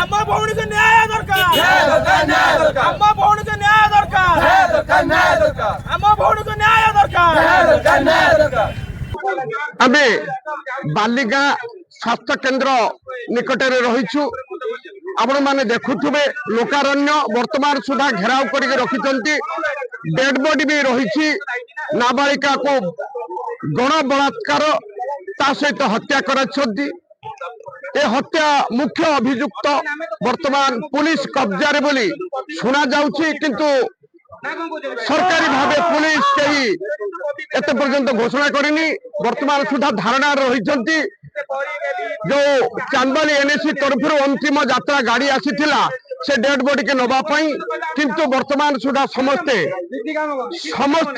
अम्मा भौणी को न्याय दरकार अम्मा भौणी को न्याय दरकार अम्मा भौणी को न्याय दरकार आमे बालिका स्वास्थ्य केन्द्र निकटरे रहीछु आपण माने देखुथुबे लोकारण्य वर्तमान सुधा घेराव करके रखिचंती डेड बॉडी भी रही नाबालिका को गण बलात्कार ता सहित हत्या करछंती ए हत्या मुख्य अभियुक्त वर्तमान पुलिस कब्जा रे बोली सुना जाउछि किंतु सरकारी भावे पुलिस कहीं एत पर्यंत घोषणा करनी वर्तमान सुधा धारणा रही जो चांदबाली एनएससी तरफ अंतिम यात्रा गाड़ी आसीथिला से डेड बॉडी के नबा पई किंतु वर्तमान सुधा समस्ते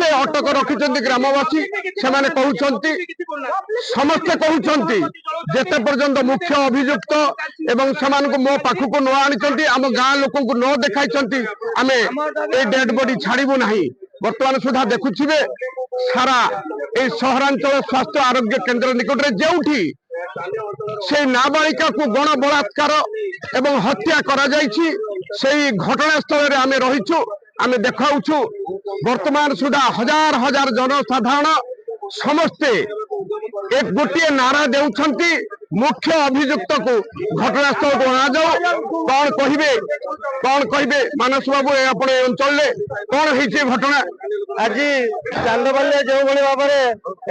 अटक रखिचंती ग्रामवासी से माने कहउचंती समस्ते कहउचंती जेते पर्यंत मुख्य अभियुक्त एवं समान को मो पाखु को न आनिचंती आम गाँ लोक को न देखाइचंती आमे ए डेड बॉडी छाड़िबु नाही। वर्तमान सुधा देखुछिबे सारा ए सहरांचल स्वास्थ्य आरोग्य केन्द्र निकट रे जेउठी से नाबालिका को गण बलात्कार एवं हत्या करा जाइछि सेही घटनास्थल रे आमे रहिछु आमे देखाउछु वर्तमान सुधा हजार हजार जनसाधारण समस्ते एक गोटे नारा देउछंती मुख्य अभियुक्त को घटनास्थल को अना जाओ कौन कहिबे मानस बाबू अपने अंचल कौन होइछि घटना आज चांदबाली जो भाव में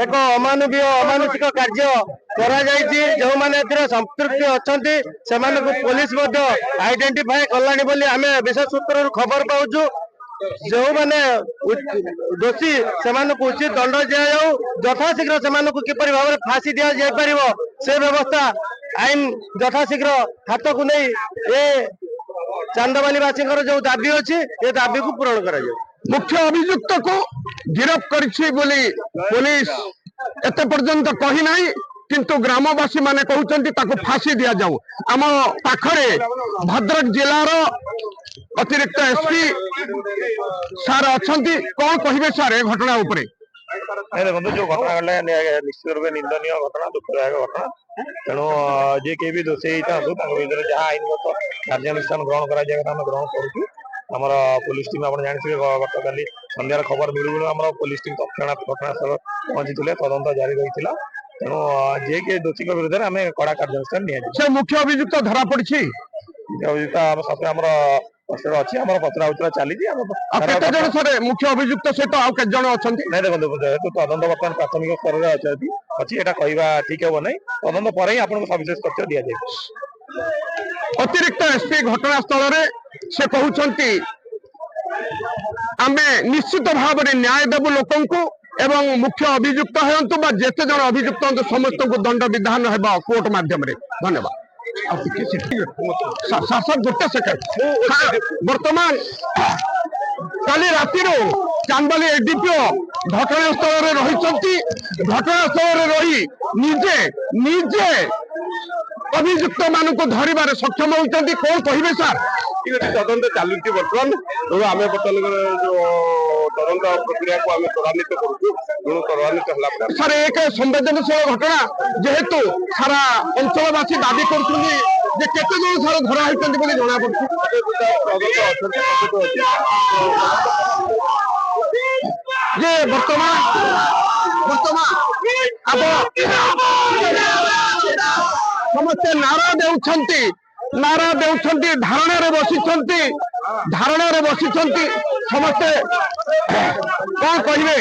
एक अमानवीय अमानुषिक कार्य करा जायछि जो माने संपृक्ति अच्छी से पुलिस आइडेंटिफाई कलानी बोली आमे विशेष सूत्र खबर पाउछु जो माने दोषी से उचित दंड दिया जाऊ यथाशीघ्र से किपरि भाव में फांसी दि जाय परिबो से व्यवस्था आईन यथाशीघ्र हाथ को नहीं ए चांदबालीवासी जो दाबी अच्छी ये दाबी को पूरण करा जाए। मुख्य अभियुक्त को गिरफ्त करिछि बोली पुलिस एते पर्यंत कही नाही किंतु ग्रामवासी माने कहउचंती ताको फांसी दिया जाऊ। आम पाखरे भद्रक जिलार अतिरिक्त एसपी सार अछंती कौन कहिबे सार ए घटना उपरे देखो जो घटना घटना निश्चित रूप निंदनीय घटना दुखदायक घटना तेणु जे के भी दोषी विरुद्ध जहाँ आईनगत कार्यानुष्ठान ग्रहण करा ग्रहण करूँ आमर पुलिस टीम आप जानते गत काली सन्धार खबर मिलू मिलू आम पुलिस टीम तत्क्षणात घटनास्थल पहुंची तदंत जारी रही तेणु जे के दोषी विरुद्ध में आम कड़ा कार्यानुष्ठान नि मुख्य अभियुक्त धरा पड़ी अभियुक्त आम अच्छी आम पचरा उचरा चली मुख्य अभियुक्त सहित आउ के जन अच्छा नहीं देखो जेहेतु तदंत बर्तमान प्राथमिक स्तर में अच्छी यहाँ कहवा ठीक हे ना तदंत पर ही आपको सविशेष तथ्य दि जाए। अतिरिक्त एसपी घटनास्थल से कहउचंती आमे निश्चित भाव में न्याय देबु लोकन को एवं मुख्य अभियुक्त होंतु बा जेते जन अभियुक्त होंतु समस्त को दंड विधान हेबा कोर्ट माध्यम रे। धन्यवाद। शासक गोटे सेकेंड वर्तमान काली राति चांदबाली एडीपीओ घटनास्थल रही घटनास्थल रही निजे निजे अभियुक्त मान को धरबार सक्षम होती कौन कहे सार तदंत चलुची बर्तमान आम बर्तमान जो तदंत प्रक्रिया को आम त्वरान्वित करूँ त्वरान्वित सर एक संवेदनशील घटना जेहेतु सारा अंचलवासी दाबी करते जन सार धरा होती जना पड़े वर्तमान समस्ते नारा देउछंती धारणा रे बसिछंती समस्ते कौन कहिबे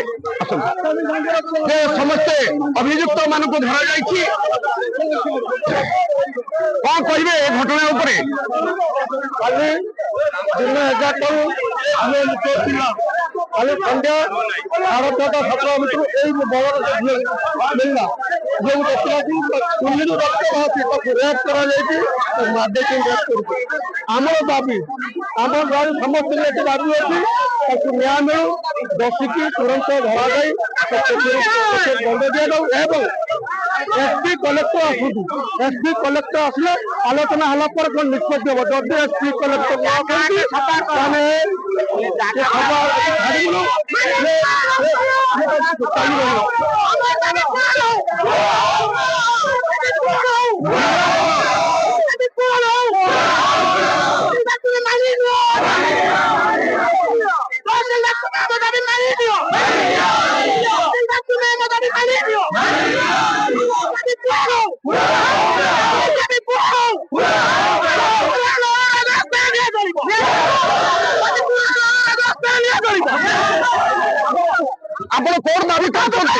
समस्ते अभियुक्त मान को धरा जाइछि कौन कहिबे घटना उपरे काली दिन 11 काली संध्या 17 मिनट मिलना जो रेप आमर दाबी आम गाँव समस्त दाबी अच्छी न्याय मिलू दोषी की तुरंत धरा जाए दंड दि जाऊ एसपी कलेक्टर एसपी कलेक्टर आसले आलोचना हला पर निष्पत्ति हम जब एसपी कलेक्टर କୋର୍ଟ ଦାବି କରୁଛନ୍ତି।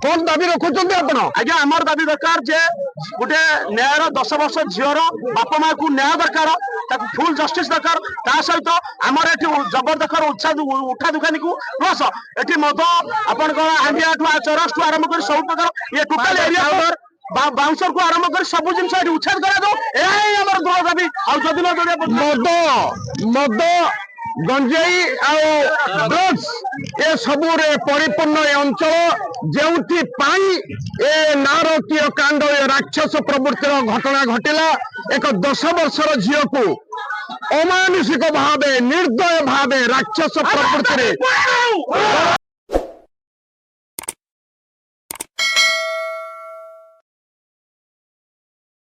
কোন দাবি রখুଛନ୍ତି ଆପଣ? ଆଜ୍ଞା ଆମର ଦାବି ଦରକାର ଯେ ଗୋଟେ ନ୍ୟାୟର 10 ବର୍ଷ ଝିଅର ବାପା ମାକୁ ନ୍ୟାୟ ଦରକାର, ତାକୁ ଫୁଲ ଜଷ୍ଟିସ ଦରକାର। ତା ସହିତ ଆମର ଏଠି ଜବରଦଖଲ ଉଠା ଦୋକାନୀକୁ ପ୍ଲସ ଏଠି ମଦ ଆପଣଙ୍କର ହାଣ୍ଡିଆଠୁ ଚରସଠୁ ଆରମ୍ଭ କରି ସବୁ ପ୍ରକାର ଇଏ ଟୋଟାଲ ଏରିଆ ବାଉନ୍ସର କୁ ଆରମ୍ଭ କରି ସବୁ ଜିନିଷ ଏଠି ଉଚ୍ଛେଦ କରାଯାଉ। ଏହା ହିଁ ଆମର ଦୃଢ ଦାବି। ଆଉ ଯଦି ମଦ ଗଞ୍ଜେଇ ଆଉ ଡ୍ରଗ୍ସ ଏ ସବୁରେ ପରିପୂର୍ଣ୍ଣ ଏ ଅଞ୍ଚଳ, ଯେଉଁଥି ପାଇଁ ଏ ନାରକୀୟ କାଣ୍ଡ ଏ ରାକ୍ଷସ ପ୍ରବୃତ୍ତିର ଘଟଣା ଘଟିଲା। ଏକ 10 ବର୍ଷର ଝିଅକୁ ଅମାନୁଷିକ ଭାବେ ନିର୍ଦ୍ଦୟ ଭାବେ ରାକ୍ଷସ ପ୍ରବୃତ୍ତିରେ